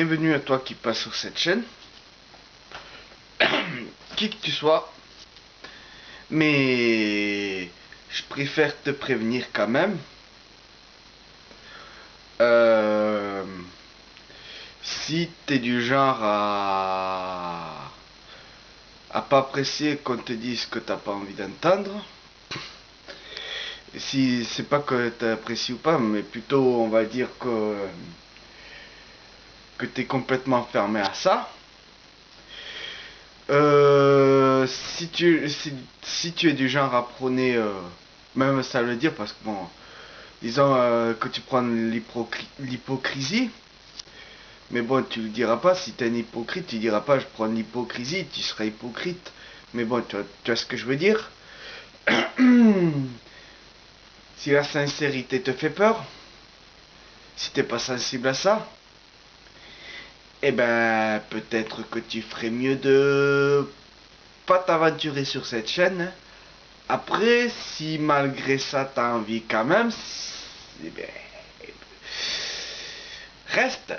Bienvenue à toi qui passe sur cette chaîne, qui que tu sois, mais je préfère te prévenir quand même. Euh, Si t'es du genre à pas apprécier qu'on te dise que t'as pas envie d'entendre, si c'est pas que t'apprécies ou pas, mais plutôt on va dire que t'es complètement fermé à ça. Si tu es du genre à prôner, même ça veut dire parce que bon, disons que tu prends l'hypocrisie, mais bon, tu le diras pas, si tu es un hypocrite, tu diras pas je prends l'hypocrisie, tu seras hypocrite. Mais bon, tu vois ce que je veux dire. Si la sincérité te fait peur, si t'es pas sensible à ça, eh ben peut-être que tu ferais mieux de pas t'aventurer sur cette chaîne. Après, si malgré ça t'as envie quand même, eh ben, reste.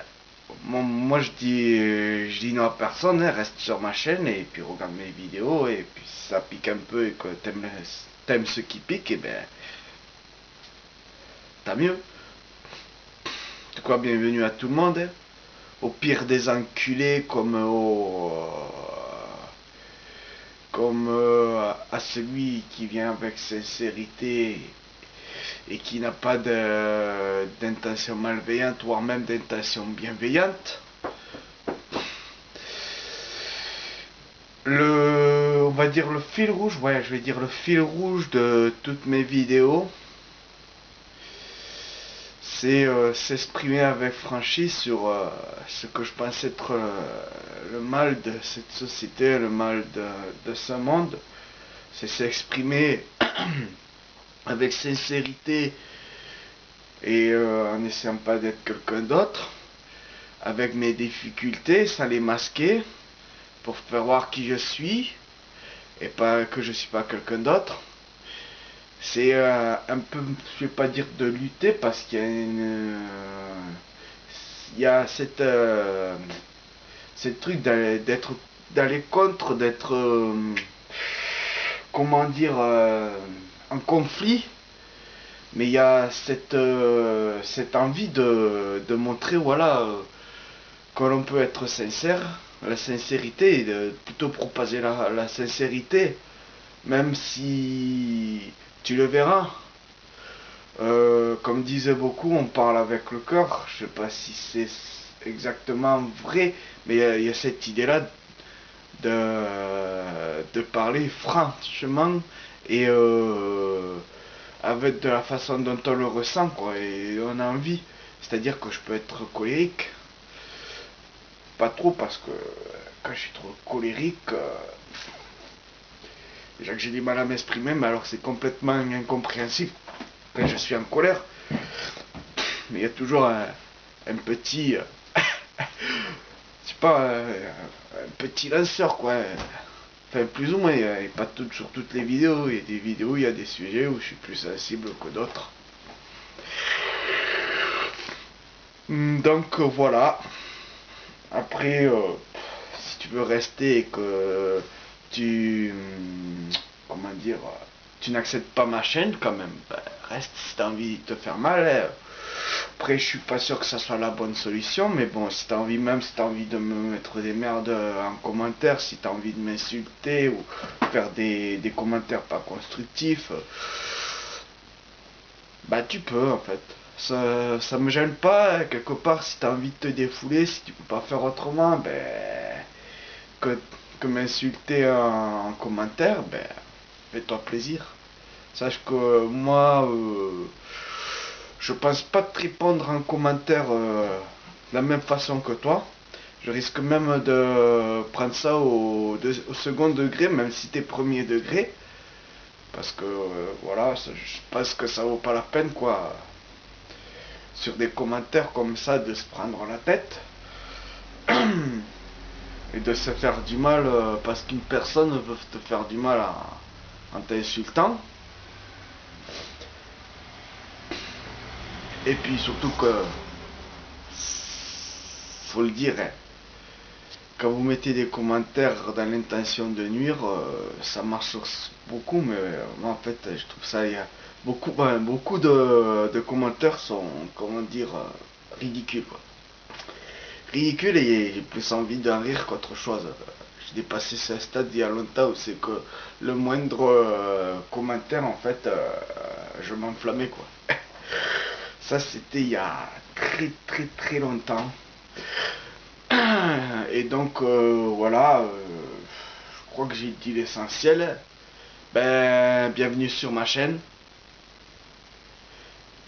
Moi je dis non à personne, hein, reste sur ma chaîne et puis regarde mes vidéos et puis si ça pique un peu et que t'aimes ce qui pique, et ben tant mieux. C'est quoi, bienvenue à tout le monde, hein. Au pire des enculés comme à celui qui vient avec sincérité et qui n'a pas d'intention malveillante, voire même d'intention bienveillante. On va dire le fil rouge, ouais, je vais dire le fil rouge de toutes mes vidéos, c'est s'exprimer avec franchise sur ce que je pense être le mal de cette société, le mal de ce monde. C'est s'exprimer avec sincérité et en n'essayant pas d'être quelqu'un d'autre, avec mes difficultés, sans les masquer, pour faire voir qui je suis et pas que je suis pas quelqu'un d'autre. C'est un peu, je vais pas dire de lutter parce qu'il y a il y a cette truc d'aller contre, d'être, comment dire, en conflit. Mais il y a cette envie de montrer, voilà, que l'on peut être sincère, la sincérité, et de plutôt proposer la sincérité, même si tu le verras. Comme disaient beaucoup, on parle avec le cœur. Je sais pas si c'est exactement vrai, mais il y a cette idée-là de parler franchement et avec de la façon dont on le ressent, quoi, et on a envie. C'est-à-dire que je peux être colérique, pas trop parce que quand je suis trop colérique, déjà que j'ai du mal à m'exprimer, mais alors c'est complètement incompréhensible quand je suis en colère. Mais il y a toujours un petit, je sais pas, un petit lanceur, quoi. Enfin, plus ou moins, et pas sur toutes les vidéos. Il y a des vidéos, il y a des sujets où je suis plus sensible que d'autres. Donc voilà. Après, si tu veux rester et que comment dire, tu n'acceptes pas ma chaîne quand même, ben, reste si t'as envie de te faire mal, hein. Après, je suis pas sûr que ça soit la bonne solution, mais bon, si t'as envie, même si t'as envie de me mettre des merdes en commentaire, si t'as envie de m'insulter ou faire des commentaires pas constructifs, bah tu peux en fait. Ça me gêne pas, hein, quelque part, si t'as envie de te défouler, si tu peux pas faire autrement, ben que, que m'insulter en commentaire, ben fais-toi plaisir. Sache que moi, je pense pas te répondre en commentaire de la même façon que toi. Je risque même de prendre ça au second degré, même si t'es premier degré. Parce que voilà, je pense que ça vaut pas la peine, quoi. Sur des commentaires comme ça, de se prendre la tête. Et de se faire du mal parce qu'une personne veut te faire du mal en t'insultant. Et puis surtout que faut le dire, hein. Quand vous mettez des commentaires dans l'intention de nuire, ça marche beaucoup, mais moi en fait je trouve ça, il y a beaucoup, beaucoup de commentaires sont, comment dire, ridicules, quoi. Ridicules, et j'ai plus envie d'en rire qu'autre chose. J'ai dépassé ce stade il y a longtemps où c'est que le moindre commentaire, en fait, je m'enflammais, quoi. Ça c'était il y a très très très longtemps. Et donc voilà, je crois que j'ai dit l'essentiel. Ben, bienvenue sur ma chaîne.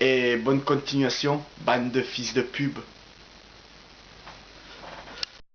Et bonne continuation, bande de fils de pub.